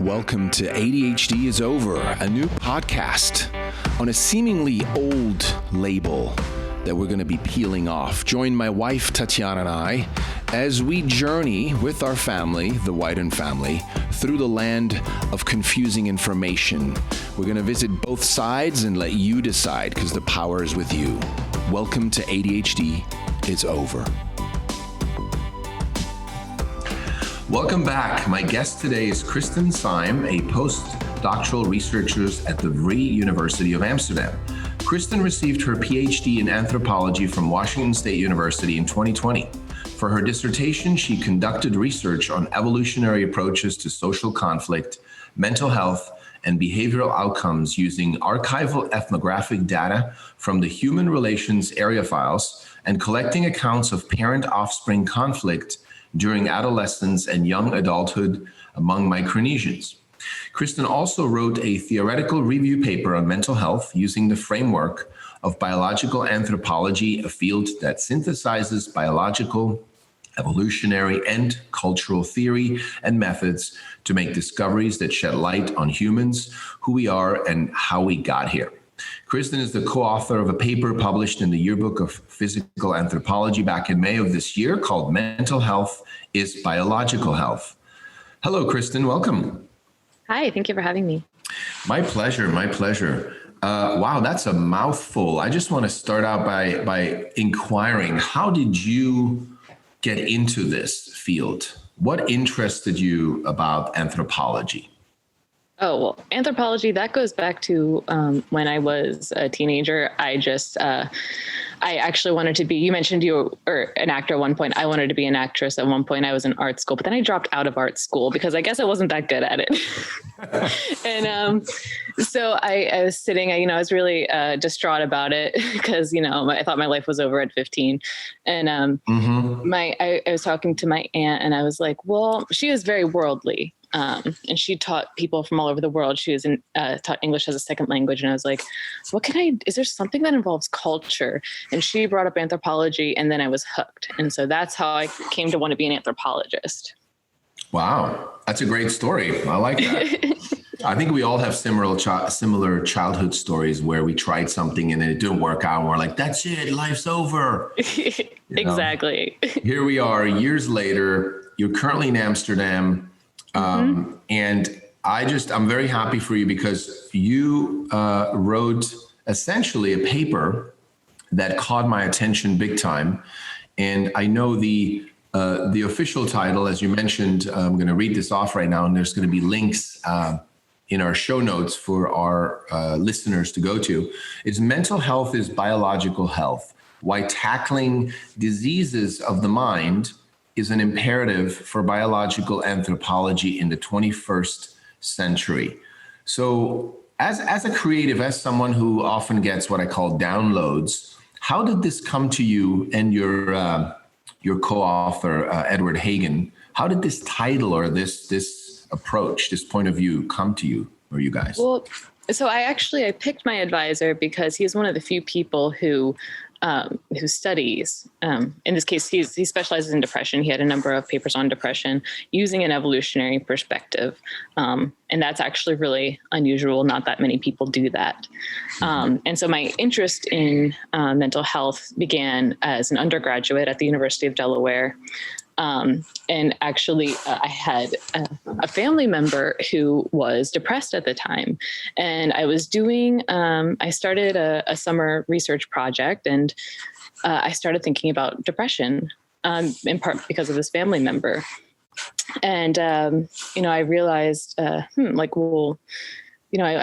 Welcome to ADHD is Over, a new podcast on a seemingly old label that we're going to be peeling off. Join my wife, Tatiana, and I as we journey with our family, the Wyden family, through the land of confusing information. We're going to visit both sides and let you decide because the power is with you. Welcome to ADHD is Over. Welcome back. My guest today is Kristen Syme, a postdoctoral researcher at the Vrije University of Amsterdam. Kristen received her PhD in anthropology from Washington State University in 2020. For her dissertation, she conducted research on evolutionary approaches to social conflict, mental health, and behavioral outcomes using archival ethnographic data from the Human Relations Area Files and collecting accounts of parent-offspring conflict during adolescence and young adulthood among Micronesians. Kristen also wrote a theoretical review paper on mental health using the framework of biological anthropology, a field that synthesizes biological, evolutionary, and cultural theory and methods to make discoveries that shed light on humans, who we are, and how we got here. Kristen is the co-author of a paper published in the Yearbook of Physical Anthropology back in May of this year called Mental Health is Biological Health. Hello, Kristen. Welcome. Hi, thank you for having me. My pleasure. My pleasure. Wow, that's a mouthful. I just want to start out by inquiring, how did you get into this field? What interested you about anthropology? Oh, well, anthropology, that goes back to when I was a teenager. I actually wanted to be, you mentioned you were an actor at one point. I wanted to be an actress at one point. I was in art school, but then I dropped out of art school because I guess I wasn't that good at it. And so I was sitting, I was really distraught about it because, I thought my life was over at 15. And I was talking to my aunt and I was like, well, she is very worldly. And she taught people from all over the world. She was taught English as a second language. And I was like, is there something that involves culture? And she brought up anthropology and then I was hooked. And so that's how I came to want to be an anthropologist. Wow. That's a great story. I like that. I think we all have similar childhood stories where we tried something and then it didn't work out. And we're like, that's it. Life's over. Exactly. Here we are years later. You're currently in Amsterdam. And I'm very happy for you because you wrote essentially a paper that caught my attention big time. And I know the official title, as you mentioned, I'm going to read this off right now, and there's going to be links in our show notes for our listeners to go to. It's Mental Health is Biological Health: Why Tackling Diseases of the Mind is an Imperative for Biological Anthropology in the 21st Century. So as a creative, as someone who often gets what I call downloads, how did this come to you and your co-author, Edward Hagen? How did this title or this approach, this point of view come to you or you guys? Well, so I picked my advisor because he's one of the few people who studies, in this case, he specializes in depression. He had a number of papers on depression using an evolutionary perspective. And that's actually really unusual. Not that many people do that. And so my interest in mental health began as an undergraduate at the University of Delaware. And actually, I had a family member who was depressed at the time. And I was I started a summer research project, and I started thinking about depression, in part because of this family member. And, I realized, I'm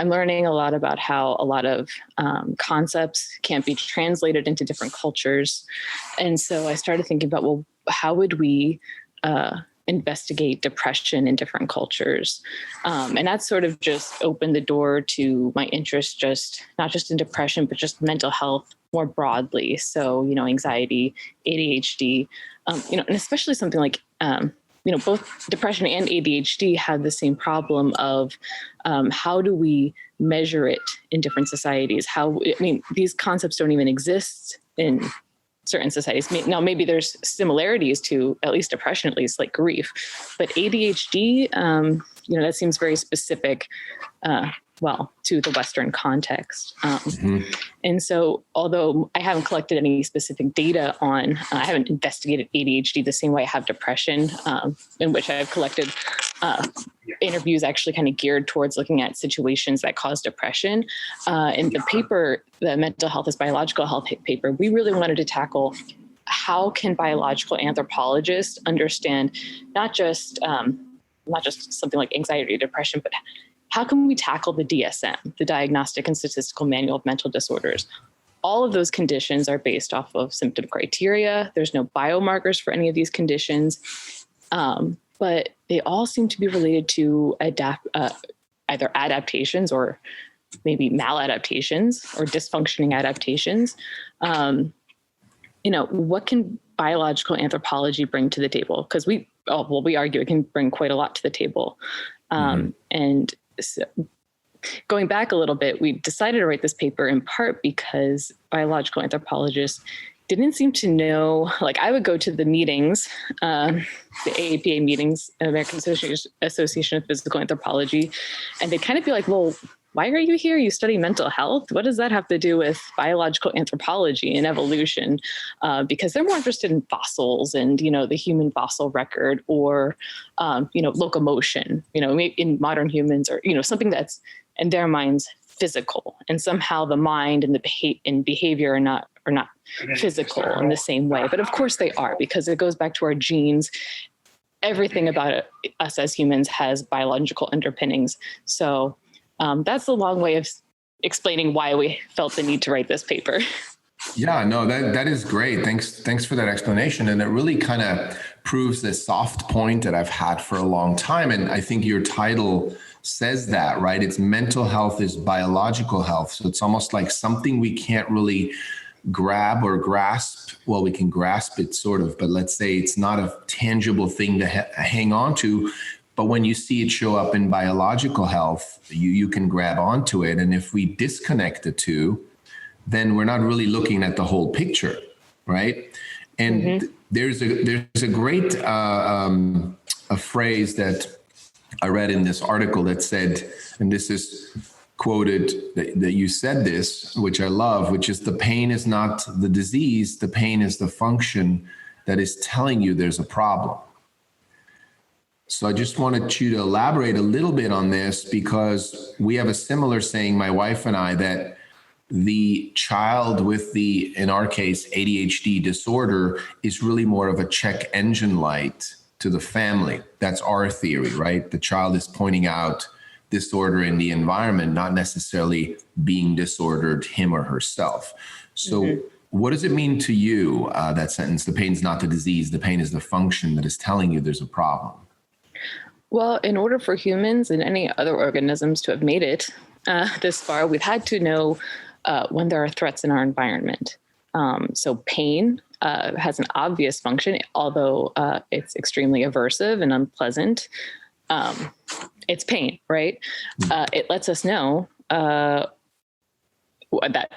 learning a lot about how a lot of concepts can't be translated into different cultures. And so I started thinking about, how would we investigate depression in different cultures? And that sort of just opened the door to my interest, not just in depression, but just mental health more broadly. So, anxiety, ADHD, and especially something like, both depression and ADHD have the same problem of how do we measure it in different societies? These concepts don't even exist in certain societies. Now, maybe there's similarities to at least depression, at least like grief, but ADHD, that seems very specific, to the Western context. And so, although I haven't collected any specific data on, I haven't investigated ADHD the same way I have depression, in which I've collected interviews actually kind of geared towards looking at situations that cause depression. In the paper, the Mental Health is Biological Health paper, we really wanted to tackle how can biological anthropologists understand not just something like anxiety or depression, but how can we tackle the DSM, the Diagnostic and Statistical Manual of Mental Disorders? All of those conditions are based off of symptom criteria. There's no biomarkers for any of these conditions, but they all seem to be related to either adaptations or maybe maladaptations or dysfunctioning adaptations. What can biological anthropology bring to the table? Because we argue it can bring quite a lot to the table. And so going back a little bit, we decided to write this paper in part because biological anthropologists didn't seem to know, like I would go to the meetings, the AAPA meetings, American Association of Physical Anthropology, and they'd kind of be like, well, why are you here? You study mental health. What does that have to do with biological anthropology and evolution? Because they're more interested in fossils and, the human fossil record or, locomotion, in modern humans or, something that's in their minds physical, and somehow the mind and the behavior are not physical in the same way. But of course they are, because it goes back to our genes. Everything about us as humans has biological underpinnings. So that's a long way of explaining why we felt the need to write this paper. Yeah, no, that is great. Thanks for that explanation. And it really kind of proves this soft point that I've had for a long time. And I think your title says that, right? It's mental health is biological health. So it's almost like something we can't really grab or grasp. Well, we can grasp it sort of, but let's say it's not a tangible thing to hang on to. But when you see it show up in biological health, you can grab onto it. And if we disconnect the two, then we're not really looking at the whole picture, right? And there's a great a phrase that I read in this article that said, and this is quoted, that you said this, which I love, which is the pain is not the disease, the pain is the function that is telling you there's a problem. So I just wanted you to elaborate a little bit on this, because we have a similar saying, my wife and I, that the child with the, in our case, ADHD disorder is really more of a check engine light to the family. That's our theory, right? The child is pointing out disorder in the environment, not necessarily being disordered him or herself. So what does it mean to you, that sentence, the pain is not the disease, the pain is the function that is telling you there's a problem? Well, in order for humans and any other organisms to have made it this far, we've had to know when there are threats in our environment. So pain has an obvious function, although it's extremely aversive and unpleasant. It's pain, right? It lets us know that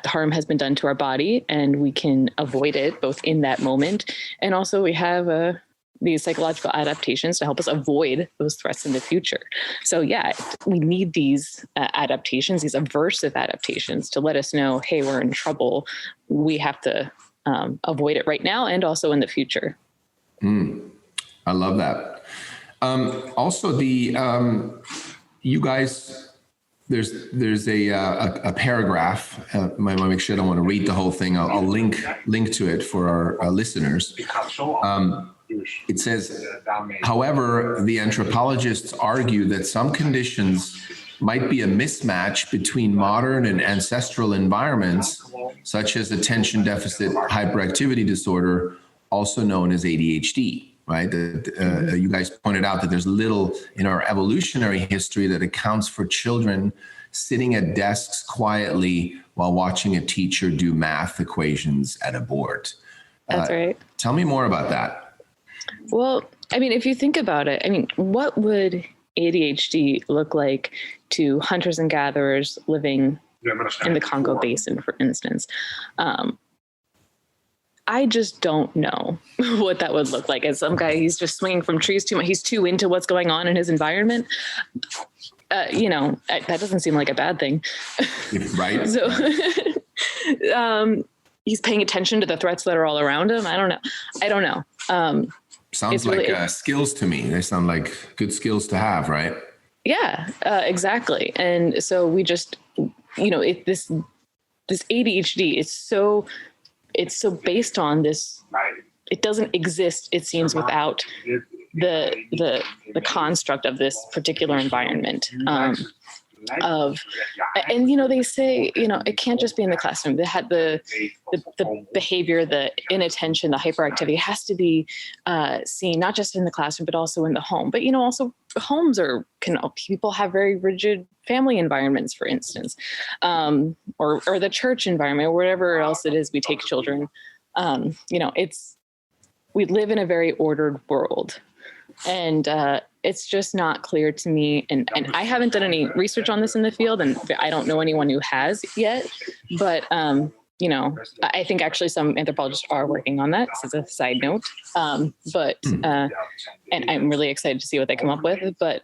harm has been done to our body, and we can avoid it both in that moment. And also we have these psychological adaptations to help us avoid those threats in the future. So yeah, we need these adaptations, these aversive adaptations, to let us know, hey, we're in trouble. We have to avoid it right now and also in the future. I love that. Also, you guys, there's a paragraph. I want to make sure I don't want to read the whole thing. I'll link to it for our listeners. It says, however, the anthropologists argue that some conditions might be a mismatch between modern and ancestral environments, such as attention deficit hyperactivity disorder, also known as ADHD, right? You guys pointed out that there's little in our evolutionary history that accounts for children sitting at desks quietly while watching a teacher do math equations at a board. That's right. Tell me more about that. Well, I mean, if you think about it, what would ADHD look like to hunters and gatherers living in the Congo Basin, for instance? I just don't know what that would look like. As some guy, he's just swinging from trees too much. He's too into what's going on in his environment. That doesn't seem like a bad thing. Right. So he's paying attention to the threats that are all around him. I don't know. Sounds like really, skills to me. They sound like good skills to have, right? Yeah, exactly. And so we just, this ADHD, it's so based on this. It doesn't exist, it seems, without the construct of this particular environment. They say, it can't just be in the classroom. They had the behavior, the inattention, the hyperactivity has to be seen not just in the classroom, but also in the home. But, also homes people have very rigid family environments, for instance, or the church environment or whatever else it is we take children. We live in a very ordered world. And it's just not clear to me. And I haven't done any research on this in the field, and I don't know anyone who has yet. But, I think actually some anthropologists are working on that, as a side note. And I'm really excited to see what they come up with. But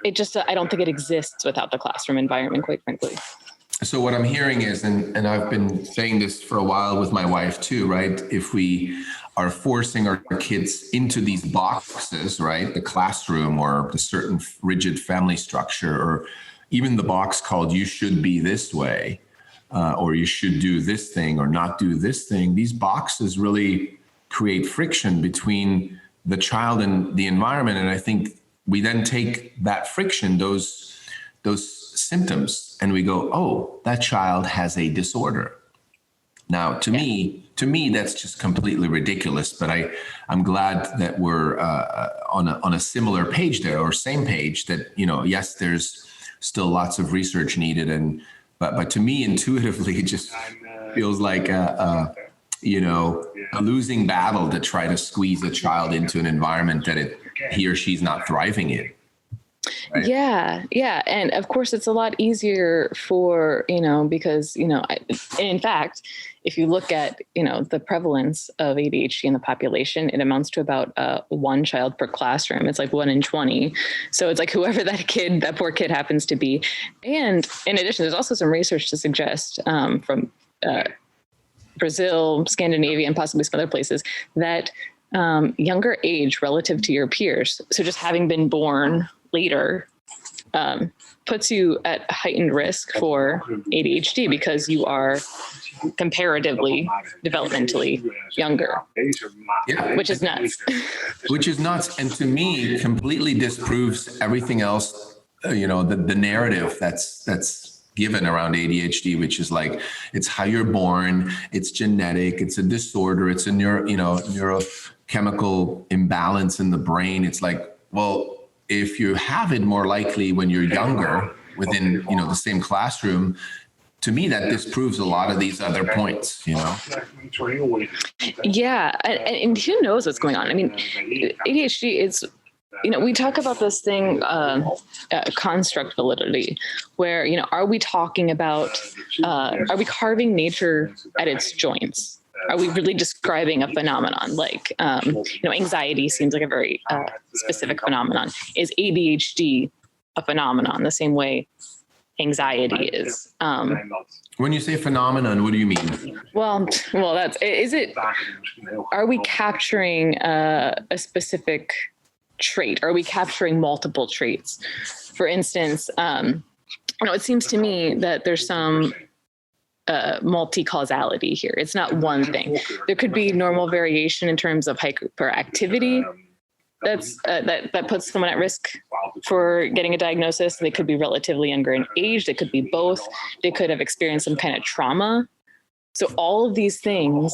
it just, I don't think it exists without the classroom environment, quite frankly. So what I'm hearing is, and I've been saying this for a while with my wife too, right? If we are forcing our kids into these boxes, right? The classroom or the certain rigid family structure, or even the box called "you should be this way," or "you should do this thing or not do this thing." These boxes really create friction between the child and the environment. And I think we then take that friction, those symptoms, and we go, oh, that child has a disorder. Now, to me, that's just completely ridiculous. But I'm glad that we're on a similar page there, or same page. That yes, there's still lots of research needed, but to me, intuitively, it just feels like a losing battle to try to squeeze a child into an environment that he or she's not thriving in. Right. Yeah. And of course, it's a lot easier for, because, in fact, if you look at, the prevalence of ADHD in the population, it amounts to about one child per classroom. It's like 1 in 20. So it's like whoever that poor kid happens to be. And in addition, there's also some research to suggest from Brazil, Scandinavia, and possibly some other places that younger age relative to your peers, so just having been born later, puts you at heightened risk for ADHD because you are comparatively developmentally younger, which is nuts. And to me, completely disproves everything else, the narrative that's given around ADHD, which is like, it's how you're born, it's genetic, it's a disorder, it's a neurochemical imbalance in the brain. It's like, well, if you have it more likely when you're younger within, the same classroom, to me, that disproves a lot of these other points, Yeah. And who knows what's going on? I mean, ADHD is, we talk about this thing, construct validity, where, are we talking about, are we carving nature at its joints? Are we really describing a phenomenon? Like, anxiety seems like a very specific phenomenon. Is ADHD a phenomenon the same way anxiety is? When you say phenomenon, what do you mean? Well, are we capturing a specific trait? Are we capturing multiple traits? For instance, it seems to me that there's some multi-causality here. It's not one thing. There could be normal variation in terms of hyperactivity that puts someone at risk for getting a diagnosis. They could be relatively younger in age. They could be both. They could have experienced some kind of trauma. So all of these things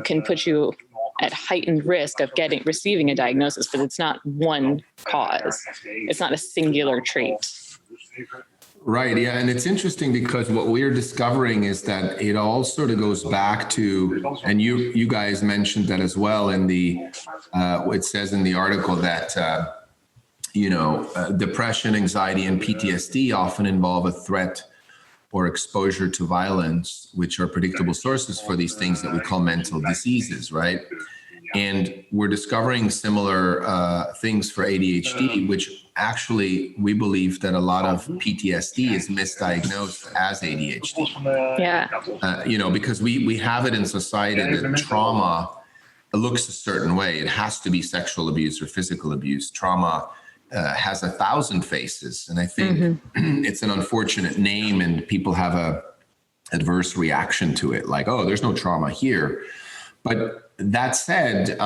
can put you at heightened risk of receiving a diagnosis, but it's not one cause. It's not a singular trait. Right. Yeah. And it's interesting because what we're discovering is that it all sort of goes back to, and you guys mentioned that as well in it says in the article that, depression, anxiety, and PTSD often involve a threat or exposure to violence, which are predictable sources for these things that we call mental diseases, right? And we're discovering similar things for ADHD, which actually we believe that a lot of PTSD is misdiagnosed as ADHD. Yeah. Because we have it in society that trauma looks a certain way. It has to be sexual abuse or physical abuse. Trauma has 1,000 faces. And I think it's an unfortunate name, and people have a adverse reaction to it. Like, oh, there's no trauma here. But that said,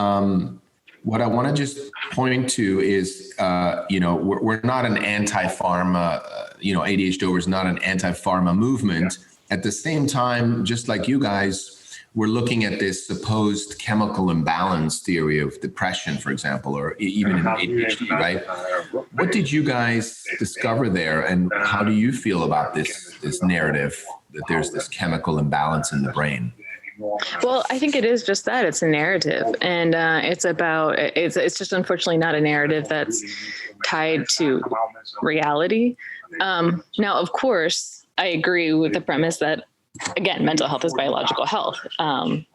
what I want to just point to is, we're not an anti-pharma, ADHD is not an anti-pharma movement. At the same time, just like you guys, we're looking at this supposed chemical imbalance theory of depression, for example, or even in ADHD, right? What did you guys discover there, and how do you feel about this narrative that there's this chemical imbalance in the brain? Well, I think it is just that. It's a narrative, and it's just unfortunately not a narrative that's tied to reality. Now, of course, I agree with the premise that, again, mental health is biological health. I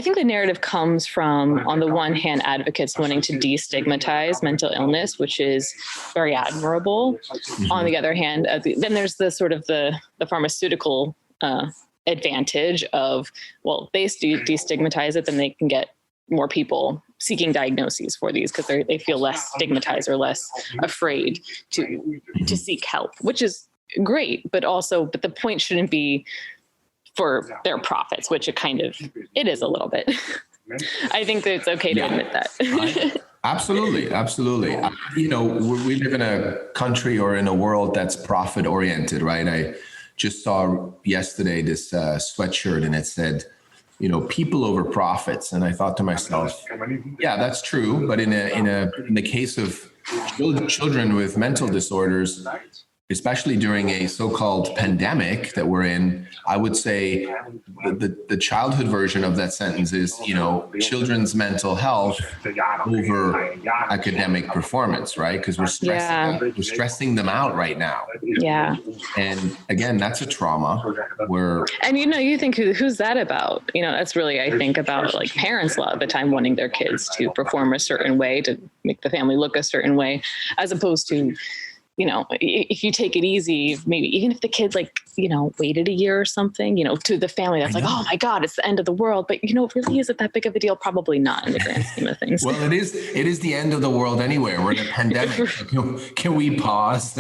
think the narrative comes from, on the one hand, advocates wanting to destigmatize mental illness, which is very admirable. On the other hand, then there's the sort of the pharmaceutical advantage of, well, they destigmatize it, then they can get more people seeking diagnoses for these because they feel less stigmatized or less afraid to seek help, which is great. But the point shouldn't be for their profits, which it is a little bit. I think that it's okay to admit that. Absolutely. We live in a country or in a world that's profit oriented, right? I just saw yesterday this sweatshirt, and it said, people over profits. And I thought to myself, yeah, that's true. But in the case of children with mental disorders, especially during a so-called pandemic that we're in, I would say the childhood version of that sentence is, children's mental health over academic performance, right? Because we're stressing them out right now. Yeah. And again, that's a trauma And you think, who's that about? That's really, I think, about like parents a lot of the time wanting their kids to perform a certain way to make the family look a certain way, as opposed to, if you take it easy, maybe even if the kid waited a year or something, to the family, that's like, oh my God, it's the end of the world. But, really, is it that big of a deal? Probably not in the grand scheme of things. Well, it is the end of the world anyway. We're in a pandemic. Can we pause,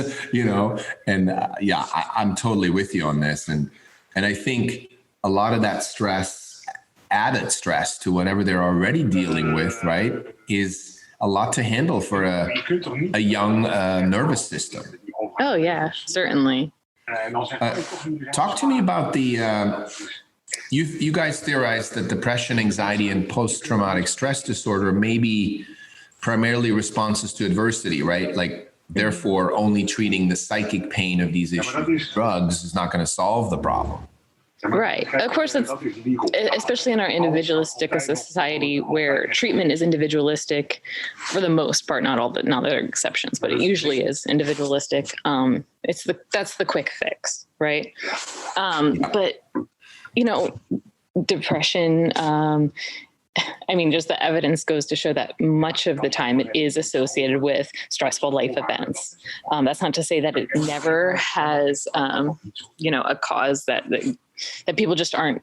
And I'm totally with you on this. And I think a lot of that added stress to whatever they're already dealing with, right, is a lot to handle for a young nervous system. Oh yeah, certainly. Talk to me about you guys theorized that depression, anxiety, and post-traumatic stress disorder may be primarily responses to adversity, right? Like, therefore, only treating the psychic pain of these issues with drugs is not going to solve the problem. Right. Of course, it's especially in our individualistic society where treatment is individualistic for the most part, not there are exceptions, but it usually is individualistic. That's the quick fix, right? But depression, just the evidence goes to show that much of the time it is associated with stressful life events. That's not to say that it never has, a cause that people just aren't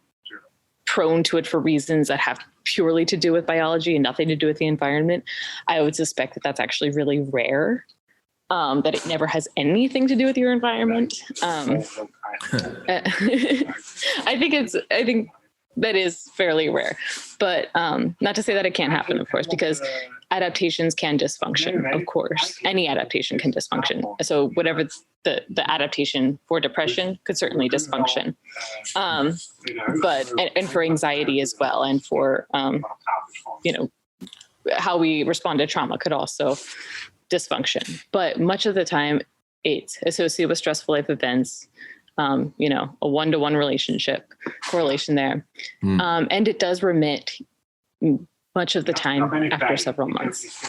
prone to it for reasons that have purely to do with biology and nothing to do with the environment. I would suspect that that's actually really rare, that it never has anything to do with your environment. I think that is fairly rare, but not to say that it can't happen, of course, because adaptations can dysfunction. Of course, any adaptation can dysfunction. So whatever the adaptation for depression could certainly dysfunction, but for anxiety as well, and for how we respond to trauma could also dysfunction. But much of the time, it's associated with stressful life events. A one-to-one correlation there. And it does remit much of the time after several months.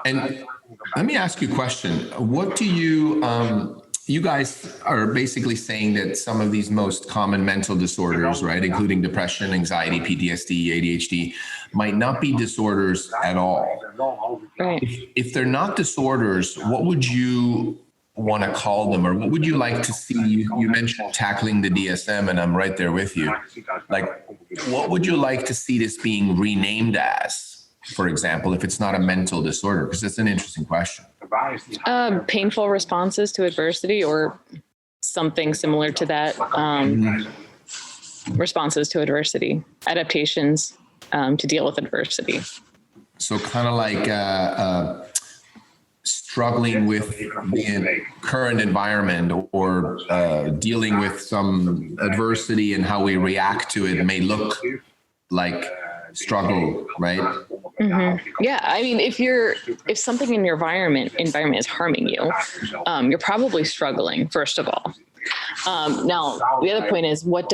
And let me ask you a question. What do you, you guys are basically saying that some of these most common mental disorders, right, including depression, anxiety, PTSD, ADHD, might not be disorders at all. Right. If they're not disorders, what would you want to call them, or what would you like to see? You mentioned tackling the DSM, and I'm right there with you. Like, what would you like to see this being renamed as, for example, if it's not a mental disorder? Because it's an interesting question. Painful responses to adversity, or something similar to that. Responses to adversity, adaptations to deal with adversity. So kind of like struggling with the current environment, or dealing with some adversity, and how we react to it may look like struggle, right? Mm-hmm. Yeah, I mean, if something in your environment is harming you, you're probably struggling, first of all. Now, the other point is, what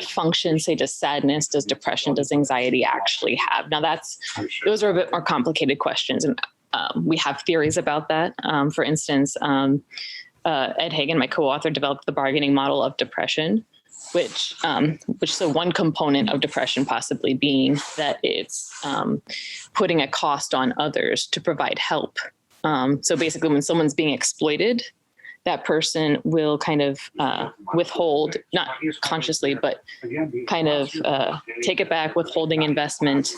function, say, does sadness, does depression, does anxiety actually have? Now, those are a bit more complicated questions, and we have theories about that. For instance, Ed Hagen, my co-author, developed the bargaining model of depression, which so one component of depression possibly being that it's putting a cost on others to provide help. So basically, when someone's being exploited, that person will kind of withhold, not consciously, but kind of take it back, withholding investment,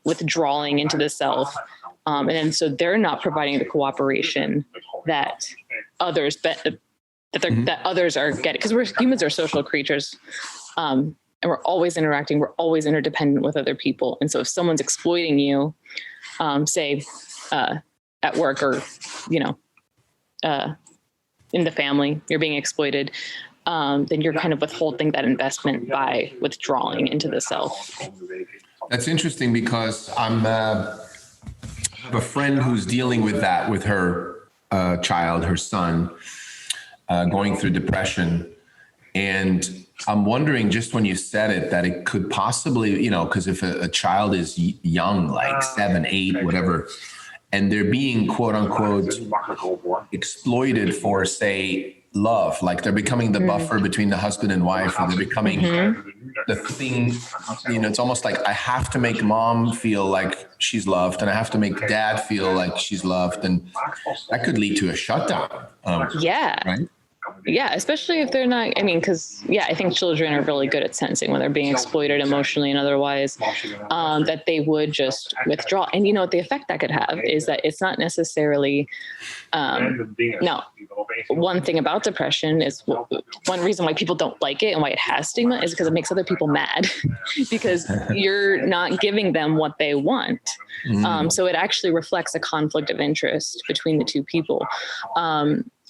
withdrawing into the self. And then so they're not providing the cooperation that others that others are getting, because humans are social creatures, and we're always interacting, we're always interdependent with other people. And so if someone's exploiting you, say at work, or in the family, you're being exploited, then you're kind of withholding that investment by withdrawing into the self. That's interesting, because I have a friend who's dealing with that with her child, her son, going through depression. And I'm wondering, just when you said it, that it could possibly, because if a child is young, like 7, 8, whatever, and they're being quote unquote exploited for, say, love, like they're becoming the buffer between the husband and wife, or they're becoming the thing, it's almost like I have to make mom feel like she's loved, and I have to make dad feel like she's loved. And that could lead to a shutdown. Yeah. Right? Yeah, especially if they're not, because, I think children are really good at sensing when they're being exploited emotionally and otherwise, that they would just withdraw. And the effect that could have is that it's not necessarily, no, one thing about depression is one reason why people don't like it and why it has stigma is because it makes other people mad because you're not giving them what they want. So it actually reflects a conflict of interest between the two people.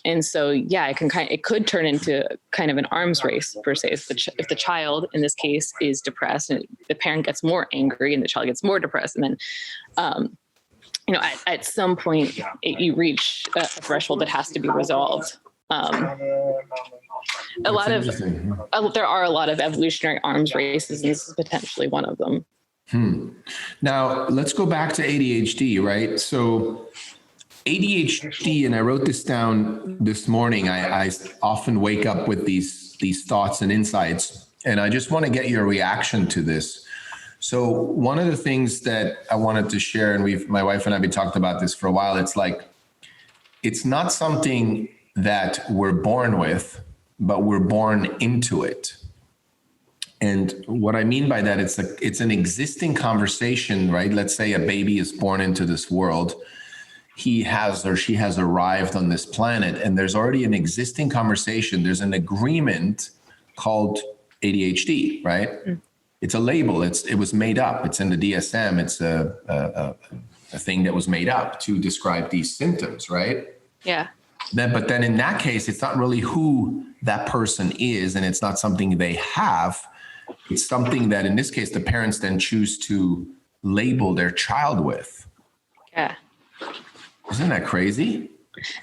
And so, it could turn into kind of an arms race per se. If the child in this case is depressed, and the parent gets more angry and the child gets more depressed, and then, at some point you reach a threshold that has to be resolved. There are a lot of evolutionary arms races, and this is potentially one of them. Now let's go back to ADHD, right? So ADHD, and I wrote this down this morning. I often wake up with these thoughts and insights, and I just want to get your reaction to this. So one of the things that I wanted to share, and my wife and I, we talked about this for a while. It's like, it's not something that we're born with, but we're born into it. And what I mean by that, it's an existing conversation, right? Let's say a baby is born into this world. He has or she has arrived on this planet, and there's already an existing conversation. There's an agreement called ADHD, right? It's a label. It was made up. It's in the DSM. It's a thing that was made up to describe these symptoms, right? Yeah. But then in that case, it's not really who that person is, and it's not something they have. It's something that, in this case, the parents then choose to label their child with. Yeah. Isn't that crazy?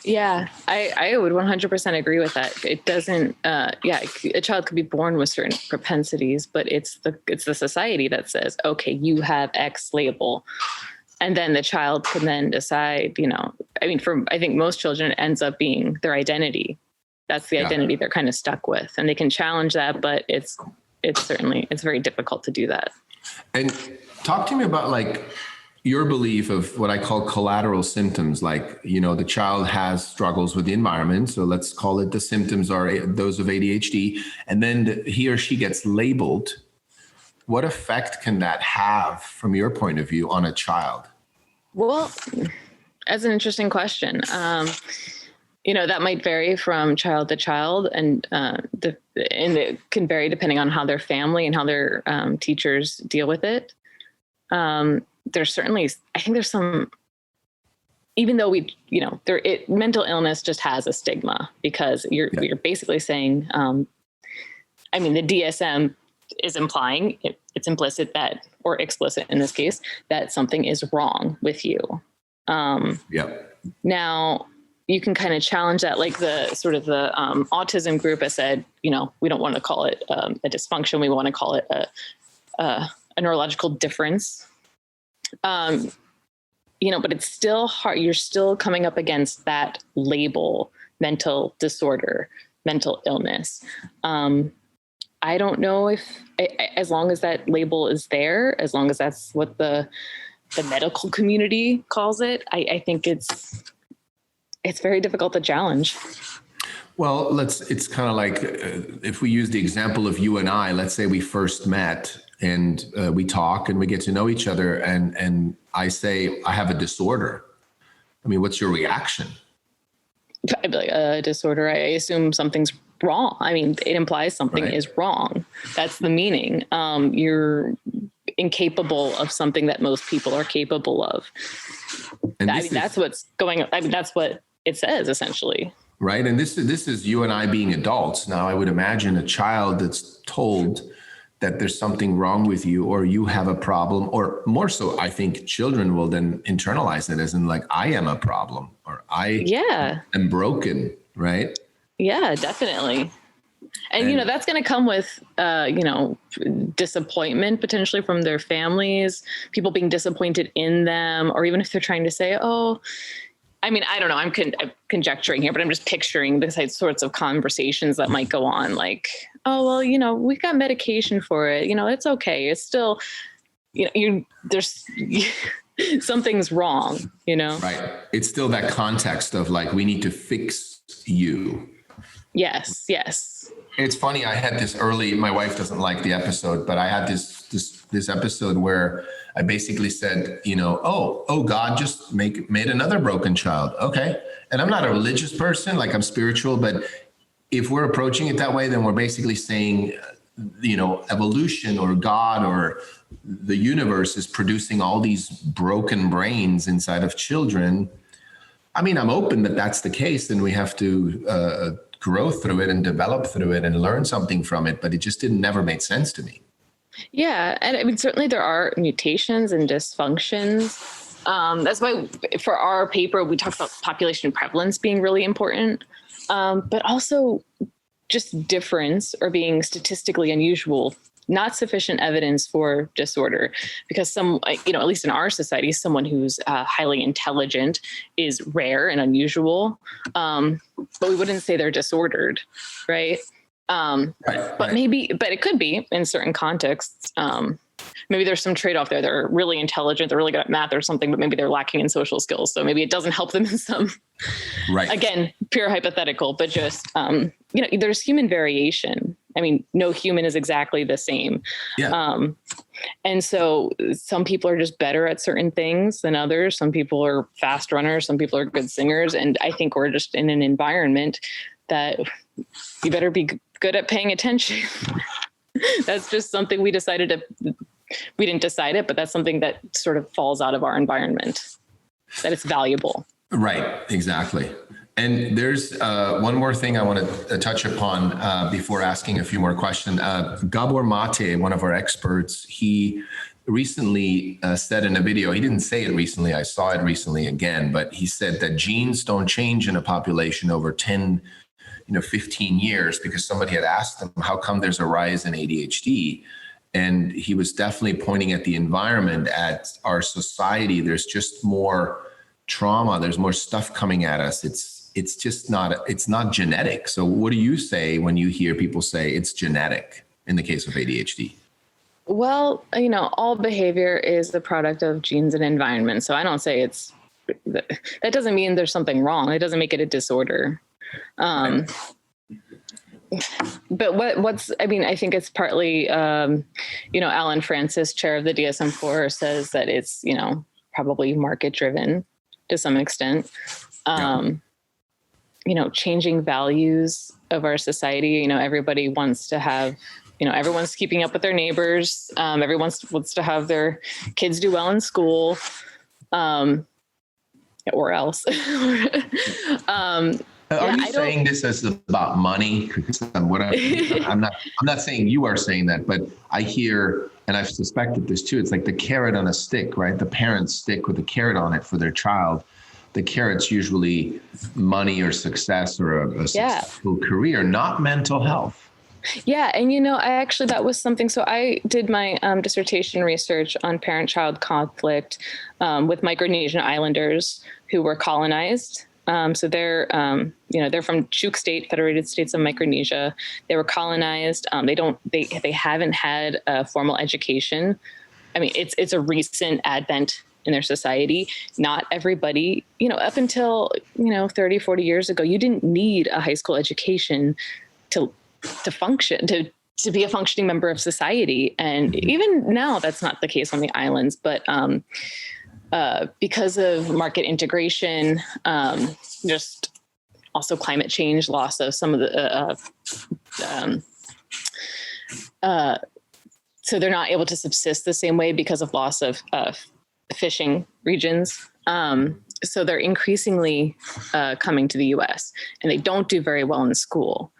Yeah, I would 100% agree with that. It doesn't, a child could be born with certain propensities, but it's the society that says, okay, you have X label. And then the child can then decide, I think most children, it ends up being their identity. That's the identity they're kind of stuck with, and they can challenge that, but it's very difficult to do that. And talk to me about like your belief of what I call collateral symptoms. Like, the child has struggles with the environment. So let's call it the symptoms are those of ADHD. And then he or she gets labeled. What effect can that have from your point of view on a child? Well, that's an interesting question. That might vary from child to child, and it can vary depending on how their family and how their teachers deal with it. There's certainly, I think there's some, even though mental illness just has a stigma, because you're basically saying, the DSM is implying, it's implicit that, or explicit in this case, that something is wrong with you. Now, you can kind of challenge that, like the autism group has said, we don't want to call it a dysfunction. We want to call it a neurological difference. But it's still hard. You're still coming up against that label, mental disorder, mental illness. I don't know if, as long as that label is there, as long as that's what the medical community calls it, I think it's very difficult to challenge. Well, it's kind of like if we use the example of you and I, let's say we first met and we talk and we get to know each other, and I say, I have a disorder. I mean, what's your reaction? I'd be like, a disorder, I assume something's wrong. I mean, it implies something is wrong. That's the meaning. You're incapable of something that most people are capable of. And that's what's going on. I mean, that's what it says essentially. Right. And this is you and I being adults. Now, I would imagine a child that's told that there's something wrong with you, or you have a problem, or more so, I think children will then internalize it as in like, I am a problem, or I am broken. Right. Yeah, definitely. And that's going to come with, disappointment potentially from their families, people being disappointed in them, or even if they're trying to say, oh, I mean, I don't know, I'm conjecturing here, but I'm just picturing the sorts of conversations that might go on, like, oh, well, we've got medication for it. It's okay. It's still, there's something's wrong, Right. It's still that context of like, we need to fix you. Yes. It's funny. I had this my wife doesn't like the episode, but I had this episode where I basically said, oh, God just made another broken child. Okay. And I'm not a religious person, like I'm spiritual, but if we're approaching it that way, then we're basically saying, evolution or God or the universe is producing all these broken brains inside of children. I mean, I'm open that that's the case, and we have to grow through it and develop through it and learn something from it. But it just never made sense to me. Yeah. And I mean, certainly there are mutations and dysfunctions. That's why for our paper, we talked about population prevalence being really important, but also just difference or being statistically unusual, not sufficient evidence for disorder, because at least in our society, someone who's highly intelligent is rare and unusual. But we wouldn't say they're disordered, right? But it could be in certain contexts. Maybe there's some trade-off there. They're really intelligent, they're really good at math or something, but maybe they're lacking in social skills. So maybe it doesn't help them in some, again, pure hypothetical, but just, there's human variation. I mean, no human is exactly the same. Yeah. And so some people are just better at certain things than others. Some people are fast runners. Some people are good singers. And I think we're just in an environment that you better be good at paying attention. That's just something we didn't decide it, but that's something that sort of falls out of our environment, that it's valuable. Right. Exactly. And there's one more thing I want to touch upon before asking a few more questions. Gabor Mate, one of our experts, he recently said in a video, he didn't say it recently, I saw it recently again, but he said that genes don't change in a population over 10, 15 years, because somebody had asked him, how come there's a rise in ADHD? And he was definitely pointing at the environment, at our society. There's just more trauma. There's more stuff coming at us. It's just not genetic. So what do you say when you hear people say it's genetic in the case of ADHD? Well, all behavior is the product of genes and environment. So I don't say that doesn't mean there's something wrong. It doesn't make it a disorder. Right. But I think it's partly, Alan Francis, chair of the DSM-4, says that it's, probably market driven to some extent. Changing values of our society, everybody wants to have, everyone's keeping up with their neighbors. Everyone wants to have their kids do well in school, or else. Are you saying this as about money? I'm not saying you are saying that, but I hear, and I've suspected this too. It's like the carrot on a stick, right? The parents stick with a carrot on it for their child. The carrot's usually money or success or a successful career, not mental health. Yeah. And, that was something. So I did my dissertation research on parent-child conflict with Micronesian islanders who were colonized. So they're from Chuuk State, Federated States of Micronesia. They were colonized. They haven't had a formal education. I mean, it's a recent advent in their society. Not everybody, up until, 30, 40 years ago, you didn't need a high school education to function, to be a functioning member of society. And even now that's not the case on the islands, but, because of market integration, just also climate change, loss of some of the, so they're not able to subsist the same way because of loss of fishing regions. So they're increasingly coming to the US, and they don't do very well in school.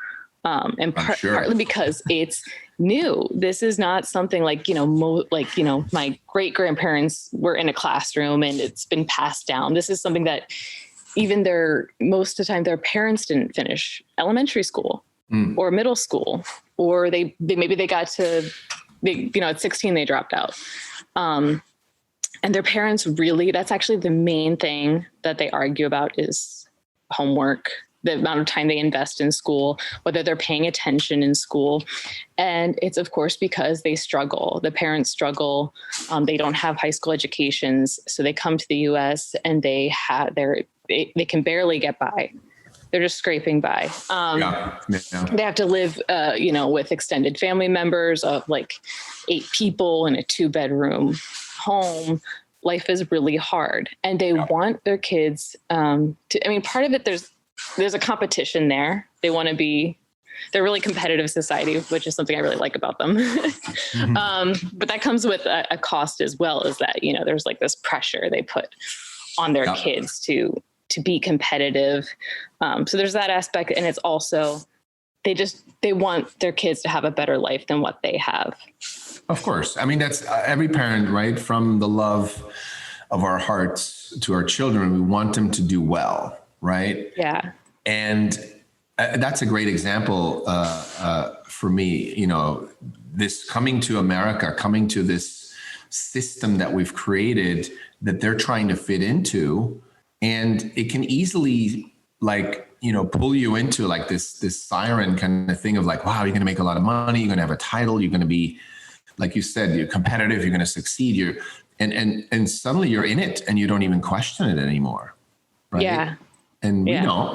And partly because it's new. This is not something like, my great grandparents were in a classroom and it's been passed down. This is something that even most of the time their parents didn't finish elementary school or middle school, or they got to, at 16, they dropped out. And their parents really, that's actually the main thing that they argue about is homework, the amount of time they invest in school, whether they're paying attention in school. And it's, of course, because they struggle. The parents struggle. They don't have high school educations. So they come to the US and they can barely get by. They're just scraping by. They have to live, with extended family members of like 8 people in a 2-bedroom home. Life is really hard, and they want their kids part of it, there's a competition there. They're really competitive society, which is something I really like about them. But that comes with a cost as well, is that, there's like this pressure they put on their kids to be competitive. So there's that aspect. And it's also, they want their kids to have a better life than what they have. Of course. I mean, that's every parent, right? From the love of our hearts to our children, we want them to do well. Right. Yeah. And that's a great example for me, this coming to America, coming to this system that we've created that they're trying to fit into. And it can easily pull you into like this siren kind of thing of like, wow, you're going to make a lot of money. You're going to have a title. You're going to be, like you said, you're competitive. You're going to succeed. And suddenly you're in it and you don't even question it anymore. Right. Yeah. And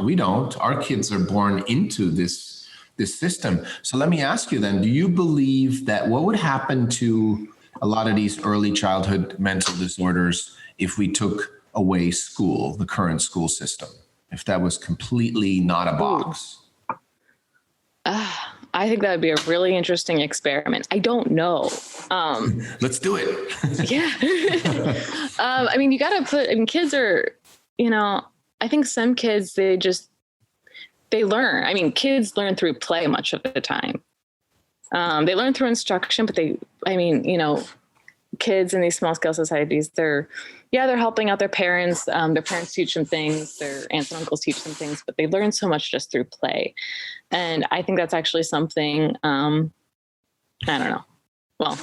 we don't. Our kids are born into this system. So let me ask you then, do you believe that what would happen to a lot of these early childhood mental disorders if we took away school, the current school system, if that was completely not a box? I think that would be a really interesting experiment. I don't know. Let's do it. Yeah. You got to kids are, I think some kids, they learn. Kids learn through play much of the time. They learn through instruction, but kids in these small scale societies, they're helping out their parents. Their parents teach them things. Their aunts and uncles teach them things, but they learn so much just through play. And I think that's actually something, I don't know. well,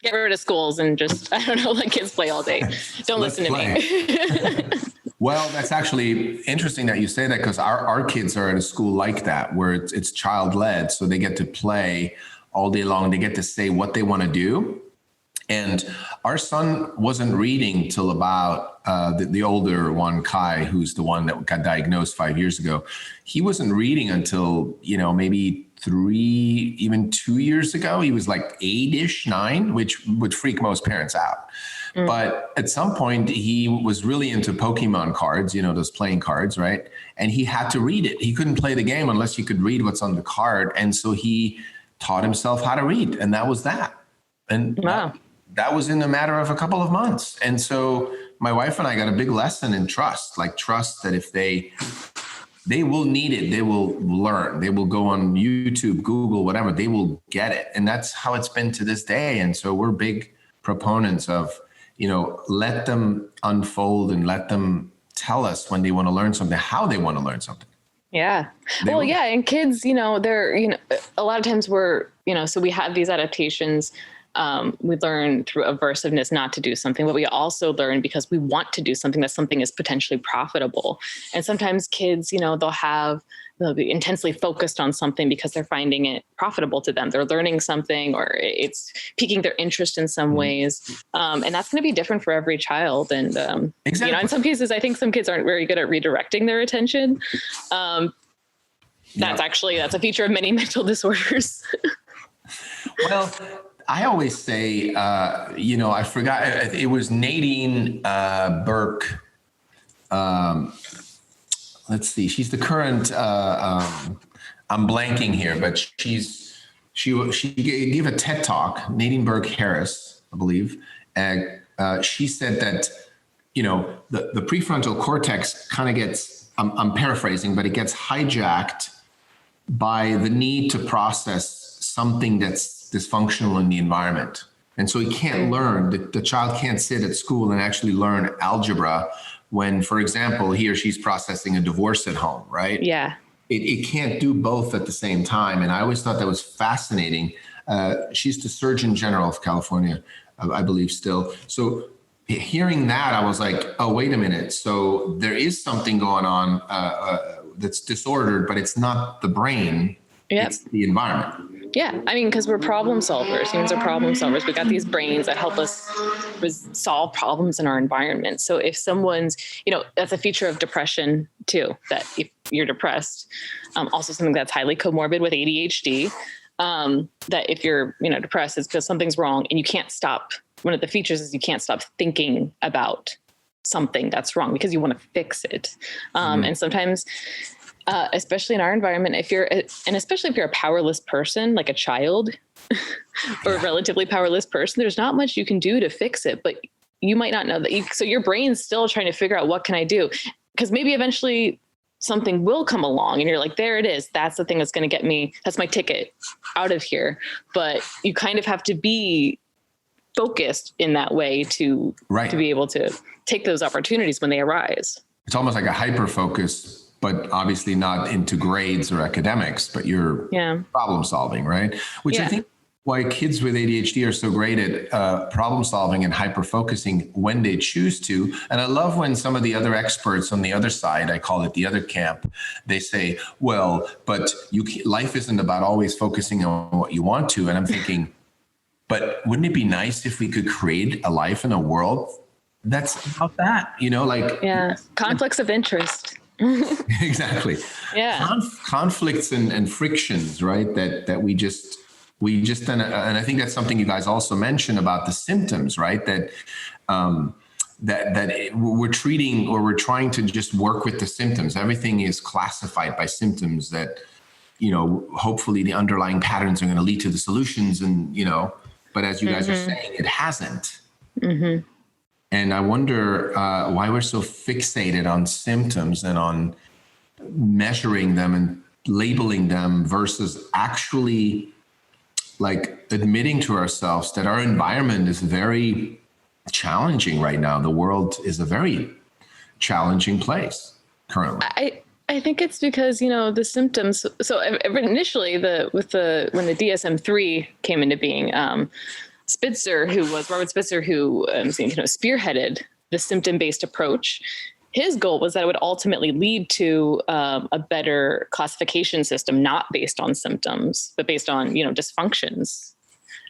get rid of schools and just, I don't know, let kids play all day. Don't listen to me. Well, that's actually interesting that you say that, because our kids are at a school like that, where it's child-led. So they get to play all day long. They get to say what they want to do. And our son wasn't reading till about the older one, Kai, who's the one that got diagnosed 5 years ago. He wasn't reading until, maybe 3, even 2 years ago. He was like 8-ish, 9, which would freak most parents out. But at some point, he was really into Pokemon cards, those playing cards, right? And he had to read it. He couldn't play the game unless he could read what's on the card. And so he taught himself how to read. And that was that. And wow. That was in a matter of a couple of months. And so my wife and I got a big lesson in trust that if they will need it, they will learn, they will go on YouTube, Google, whatever, they will get it. And that's how it's been to this day. And so we're big proponents of, let them unfold and let them tell us when they want to learn something, how they want to learn something. Yeah. Yeah. And kids, they're, a lot of times we're, so we have these adaptations. We learn through aversiveness not to do something, but we also learn because we want to do something, that something is potentially profitable. And sometimes kids, they'll be intensely focused on something because they're finding it profitable to them. They're learning something, or it's piquing their interest in some ways. And that's going to be different for every child. And, exactly. In some cases, I think some kids aren't very good at redirecting their attention. That's a feature of many mental disorders. Well, I always say, I forgot, it was Nadine Burke. Let's see, she's the current, I'm blanking here, but she gave a TED talk, Nadine Burke Harris, I believe. And she said that, the prefrontal cortex kind of gets, I'm paraphrasing, but it gets hijacked by the need to process something that's dysfunctional in the environment. And so he can't learn, the child can't sit at school and actually learn algebra when, for example, he or she's processing a divorce at home, right? Yeah. It can't do both at the same time. And I always thought that was fascinating. She's the Surgeon General of California, I believe still. So hearing that, I was like, oh, wait a minute. So there is something going on that's disordered, but it's not the brain, it's the environment. Yeah. Because we're problem solvers. Humans are problem solvers. We got these brains that help us solve problems in our environment. So if someone's, that's a feature of depression too, that if you're depressed, also something that's highly comorbid with ADHD, that if you're, depressed, it's because something's wrong and you can't stop. One of the features is you can't stop thinking about something that's wrong because you want to fix it. And sometimes, especially in our environment, especially if you're a powerless person, like a child or a relatively powerless person, there's not much you can do to fix it, but you might not know that. So your brain's still trying to figure out, what can I do? Because maybe eventually something will come along and you're like, there it is. That's the thing that's going to get me. That's my ticket out of here. But you kind of have to be focused in that way to be able to take those opportunities when they arise. It's almost like a hyper focus, but obviously not into grades or academics, but you're problem solving, right? Which I think why kids with ADHD are so great at problem solving and hyper focusing when they choose to. And I love when some of the other experts on the other side, I call it the other camp, they say, well, but life isn't about always focusing on what you want to. And I'm thinking, but wouldn't it be nice if we could create a life in a world that's about that, conflicts of interest. Exactly. Yeah. Conflicts and frictions, right? That we just and I think that's something you guys also mentioned about the symptoms, right? That we're treating, or we're trying to just work with the symptoms. Everything is classified by symptoms that, hopefully the underlying patterns are going to lead to the solutions, and but as you guys are saying, it hasn't. Mm-hmm. And I wonder why we're so fixated on symptoms and on measuring them and labeling them versus actually admitting to ourselves that our environment is very challenging right now. The world is a very challenging place currently. I think it's because, the symptoms. So initially when the DSM-3 came into being, Robert Spitzer, who spearheaded the symptom-based approach, his goal was that it would ultimately lead to a better classification system, not based on symptoms, but based on, dysfunctions,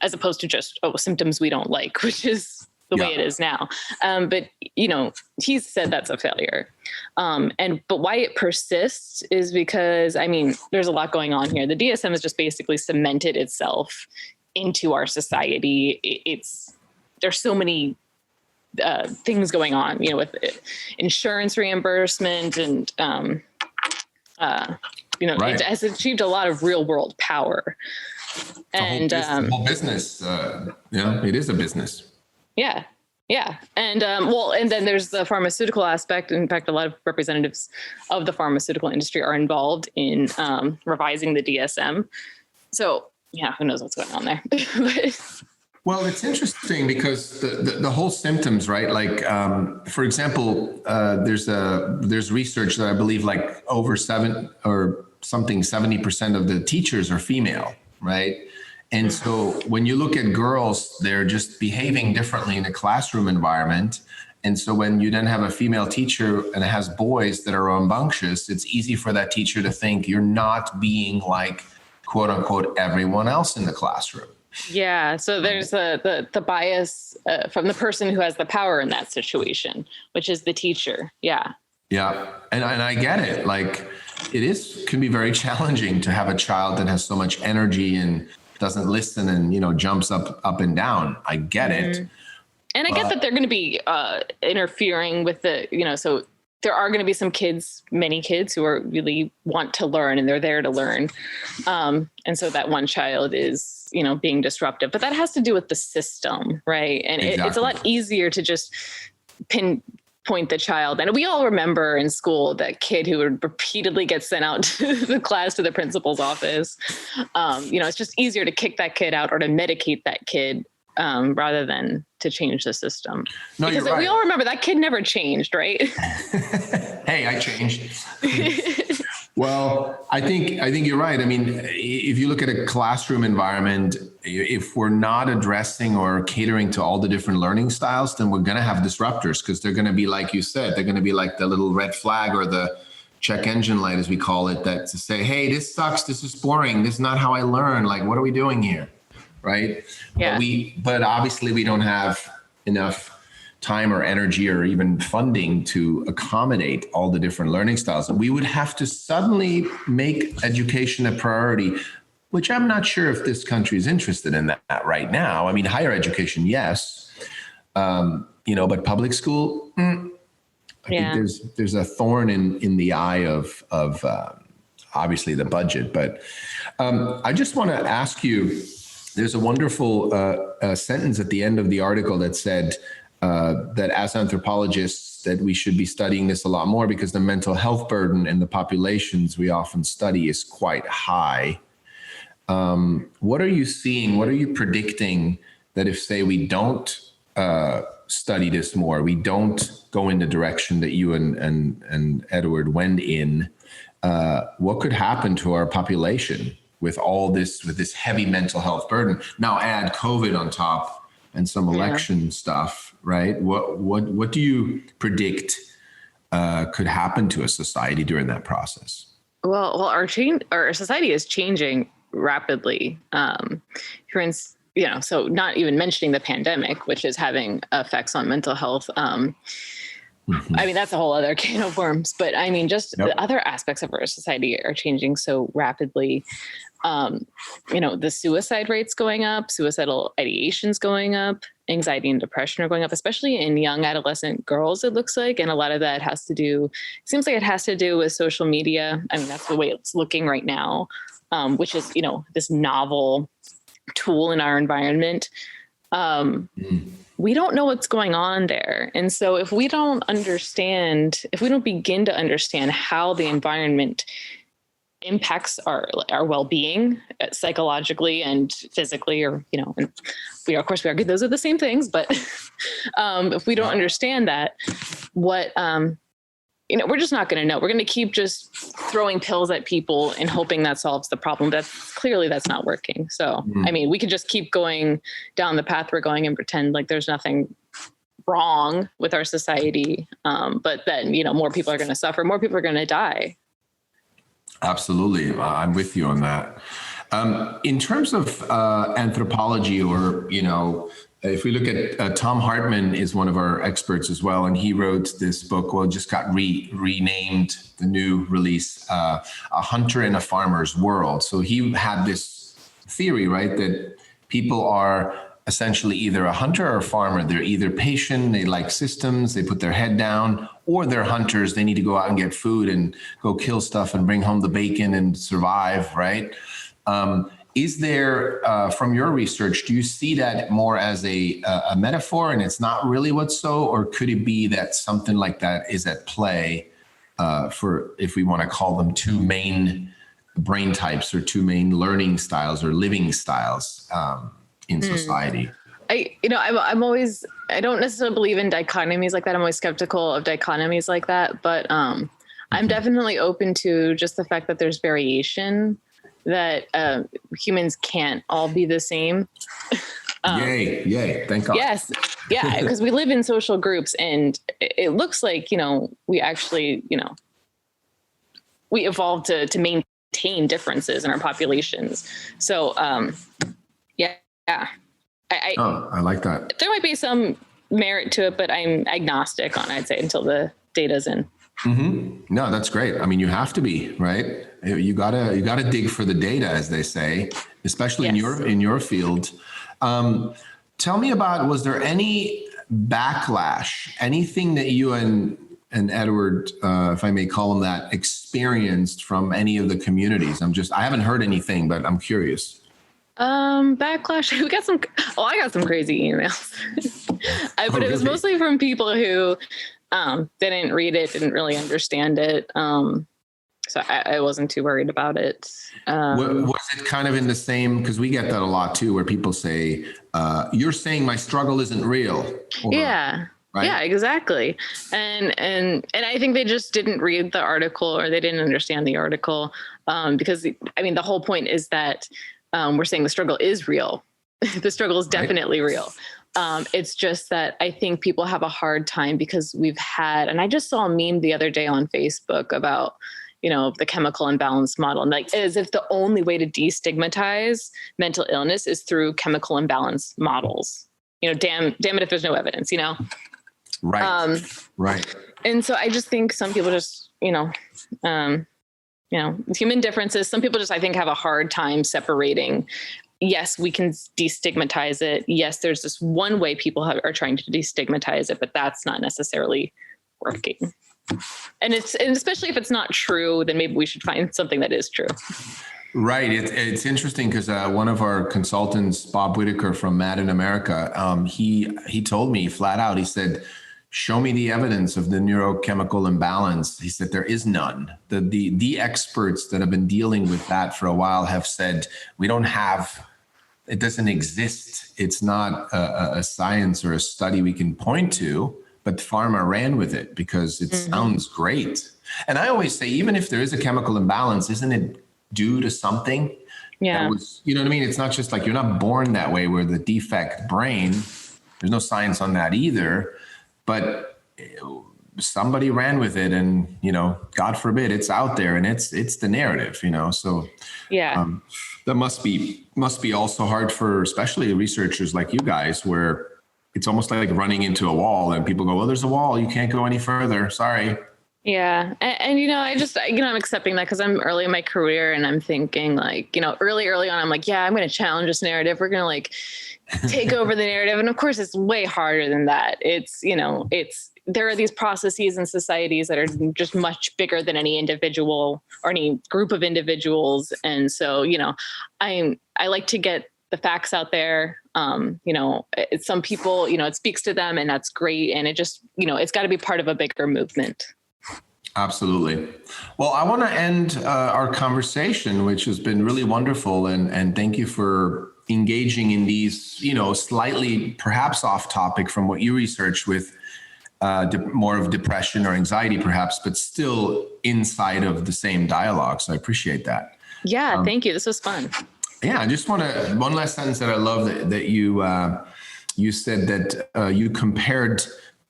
as opposed to just, symptoms we don't like, which is the way it is now. But, he's said that's a failure. But why it persists is because, there's a lot going on here. The DSM has just basically cemented itself into our society. There's so many things going on, with insurance reimbursement and, right. It has achieved a lot of real world power. The whole business, it is a business. Yeah. Yeah. And then there's the pharmaceutical aspect. In fact, a lot of representatives of the pharmaceutical industry are involved in revising the DSM. So who knows what's going on there. Well, it's interesting because the whole symptoms, right? Like, for example, there's research that I believe like over 70% of the teachers are female, right? And so when you look at girls, they're just behaving differently in a classroom environment. And so when you then have a female teacher and it has boys that are rambunctious, it's easy for that teacher to think you're not being like, quote unquote, everyone else in the classroom. Yeah. So there's the bias from the person who has the power in that situation, which is the teacher. Yeah. Yeah. And I get it. Like can be very challenging to have a child that has so much energy and doesn't listen and, jumps up and down. I get it. And I get that they're going to be interfering with so there are going to be many kids who really want to learn and they're there to learn. And so that one child is, being disruptive, but that has to do with the system, right? And exactly. It's a lot easier to just pinpoint the child. And we all remember in school that kid who would repeatedly get sent out to the class, to the principal's office. It's just easier to kick that kid out or to medicate that kid rather than to change the system. No, because we all remember that kid never changed, right? Hey, I changed. Well, I think you're right. If you look at a classroom environment, if we're not addressing or catering to all the different learning styles, then we're going to have disruptors because they're going to be, like you said, they're going to be like the little red flag or the check engine light, as we call it, that to say, hey, this sucks. This is boring. This is not how I learn. Like, what are we doing here? Right. Yeah. But obviously we don't have enough time or energy or even funding to accommodate all the different learning styles. And we would have to suddenly make education a priority, which I'm not sure if this country is interested in that right now. Higher education, yes. But public school, I think there's a thorn in the eye of obviously the budget. But I just want to ask you, there's a wonderful sentence at the end of the article that said that as anthropologists, that we should be studying this a lot more because the mental health burden in the populations we often study is quite high. What are you seeing? What are you predicting that if, say, we don't study this more, we don't go in the direction that you and Edward went in, what could happen to our population with all this, with this heavy mental health burden? Now add COVID on top and some election stuff, right? What do you predict could happen to a society during that process? Well, our society is changing rapidly. For instance, so not even mentioning the pandemic, which is having effects on mental health. That's a whole other can of worms, but the other aspects of our society are changing so rapidly. The suicide rates going up, suicidal ideations going up, anxiety and depression are going up, especially in young adolescent girls, it looks like. And a lot of that seems like it has to do with social media. That's the way it's looking right now, which is, this novel tool in our environment. We don't know what's going on there. And so if we don't begin to understand how the environment impacts our well-being psychologically and physically, or, and we argue those are the same things, but if we don't understand that, what we're just not going to know. We're going to keep just throwing pills at people and hoping that solves the problem. That's not working. So, I mean, we could just keep going down the path we're going and pretend like there's nothing wrong with our society. But then, more people are going to suffer. More people are going to die. Absolutely. I'm with you on that. In terms of anthropology, or, if we look at Tom Hartman is one of our experts as well, and he wrote this book, well, just got renamed, the new release, A Hunter and a Farmer's World. So he had this theory, right, that people are essentially either a hunter or a farmer. They're either patient, they like systems, they put their head down, or they're hunters. They need to go out and get food and go kill stuff and bring home the bacon and survive, right? Is there, from your research, do you see that more as a metaphor and it's not really what's so, or could it be that something like that is at play for, if we want to call them, two main brain types or two main learning styles or living styles in society? I don't necessarily believe in dichotomies like that. I'm always skeptical of dichotomies like that, but I'm definitely open to just the fact that there's variation, that humans can't all be the same. Yay, thank God. Yes, yeah, because we live in social groups, and it looks like, we actually, we evolved to maintain differences in our populations. So, yeah. I like that. There might be some merit to it, but I'm agnostic on it, I'd say, until the data's in. Mm-hmm. No, that's great. I mean, you have to be, right? You gotta dig for the data, as they say, especially Yes. in your field. Tell me about, was there any backlash, anything that you and Edward, if I may call him that, experienced from any of the communities? I haven't heard anything, but I'm curious. Backlash. I got some crazy emails, but it was mostly from people who didn't read it, didn't really understand it. So I wasn't too worried about it. Was it kind of in the same, because we get that a lot too, where people say, you're saying my struggle isn't real. Yeah. Right? Yeah, exactly. And I think they just didn't read the article, or they didn't understand the article. Because the whole point is that we're saying the struggle is real. The struggle is definitely real. It's just that I think people have a hard time because and I just saw a meme the other day on Facebook about, the chemical imbalance model, and like, as if the only way to destigmatize mental illness is through chemical imbalance models. Damn it if there's no evidence, Right. Right. And so I just think some people just, human differences, some people just, I think, have a hard time separating. Yes, we can destigmatize it. Yes, there's this one way people are trying to destigmatize it, but that's not necessarily working. And especially if it's not true, then maybe we should find something that is true. Right. It's interesting because one of our consultants, Bob Whitaker from Mad in America, he told me flat out, he said, show me the evidence of the neurochemical imbalance. He said, there is none. The experts that have been dealing with that for a while have said, it doesn't exist. It's not a science or a study we can point to, but pharma ran with it because it sounds great. And I always say, even if there is a chemical imbalance, isn't it due to something? Yeah. You know what I mean? It's not just like you're not born that way with a defect brain. There's no science on that either. But somebody ran with it, and God forbid, it's out there, and it's the narrative, So yeah, that must be also hard for especially researchers like you guys, where it's almost like running into a wall, and people go, "Well, there's a wall, you can't go any further. Sorry." Yeah, and I'm accepting that because I'm early in my career, and I'm thinking like, early on, I'm like, yeah, I'm going to challenge this narrative. We're going to like take over the narrative. And of course, it's way harder than that. There are these processes and societies that are just much bigger than any individual or any group of individuals. And so, I like to get the facts out there. Some people, it speaks to them, and that's great. And it just, it's got to be part of a bigger movement. Absolutely. Well, I want to end our conversation, which has been really wonderful. And thank you for engaging in these, slightly perhaps off topic from what you research with more of depression or anxiety perhaps, but still inside of the same dialogue. So I appreciate that. Yeah, thank you. This was fun. Yeah, I just want to, one last sentence that I love that you said that you compared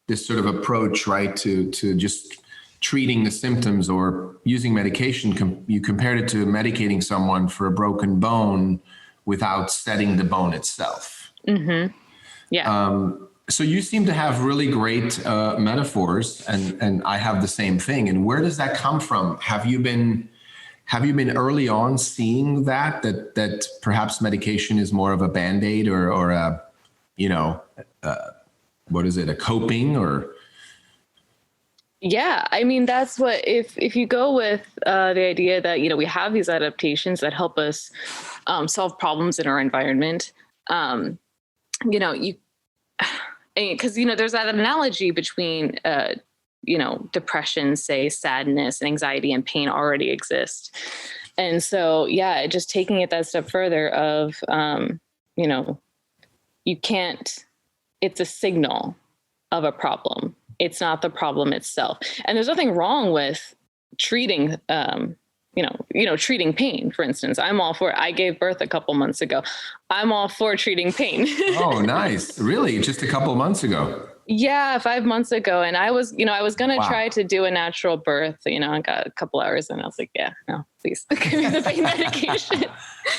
this sort of approach, right, to just treating the symptoms or using medication. You compared it to medicating someone for a broken bone without setting the bone itself. Mm-hmm. Yeah. So you seem to have really great metaphors, and I have the same thing. And where does that come from? Have you been early on seeing that perhaps medication is more of a Band-Aid or a, what is it, a coping or? Yeah, I mean, that's what, if you go with the idea that, we have these adaptations that help us solve problems in our environment, because, there's that analogy between, depression, say sadness and anxiety and pain already exist. And so, yeah, just taking it that step further of, you can't, it's a signal of a problem. It's not the problem itself. And there's nothing wrong with treating, treating pain, for instance. I'm all for it. I gave birth a couple months ago. I'm all for treating pain. Oh, nice. Really? Just a couple of months ago? Yeah, 5 months ago. And I was going to try to do a natural birth, I got a couple hours and I was like, yeah, no, please give me the pain medication.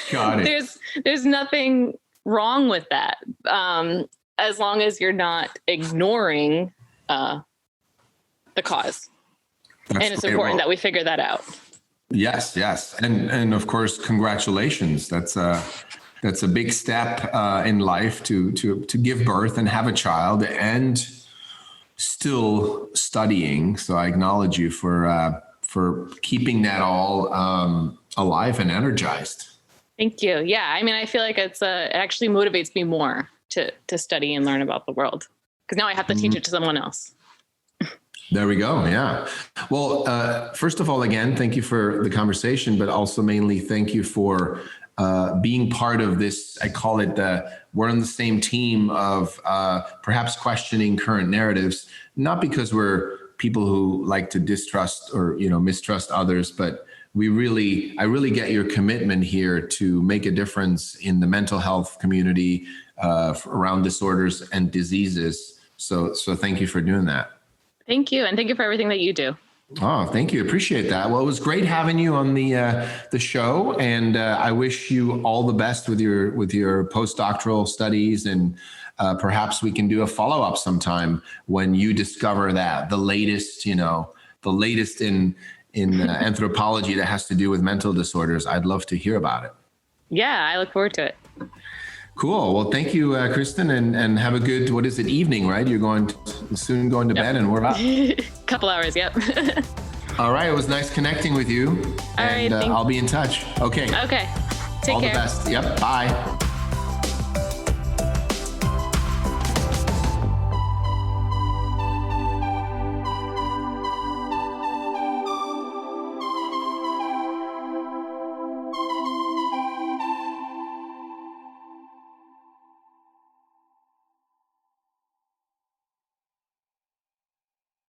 Got it. There's nothing wrong with that. As long as you're not ignoring the cause. And it's important that we figure that out. Yes. And of course, congratulations. That's a big step in life to give birth and have a child and still studying. So I acknowledge you for keeping that all alive and energized. Thank you. Yeah. I mean, I feel like it actually motivates me more to study and learn about the world, because now I have to teach it to someone else. There we go. Yeah. Well, first of all, again, thank you for the conversation, but also mainly thank you for being part of this. I call it we're on the same team of perhaps questioning current narratives, not because we're people who like to distrust or mistrust others, but I really get your commitment here to make a difference in the mental health community around disorders and diseases. So thank you for doing that. Thank you. And thank you for everything that you do. Oh, thank you. Appreciate that. Well, it was great having you on the show, and I wish you all the best with your postdoctoral studies, and perhaps we can do a follow-up sometime when you discover the latest in anthropology that has to do with mental disorders. I'd love to hear about it. Yeah, I look forward to it. Cool. Well, thank you, Kristen, and have a good, evening, right? You're soon going to bed, and we're up. Couple hours, yep. All right. It was nice connecting with you. All right. I'll be in touch. Okay. Okay. Take care. All the best. Yep. Bye.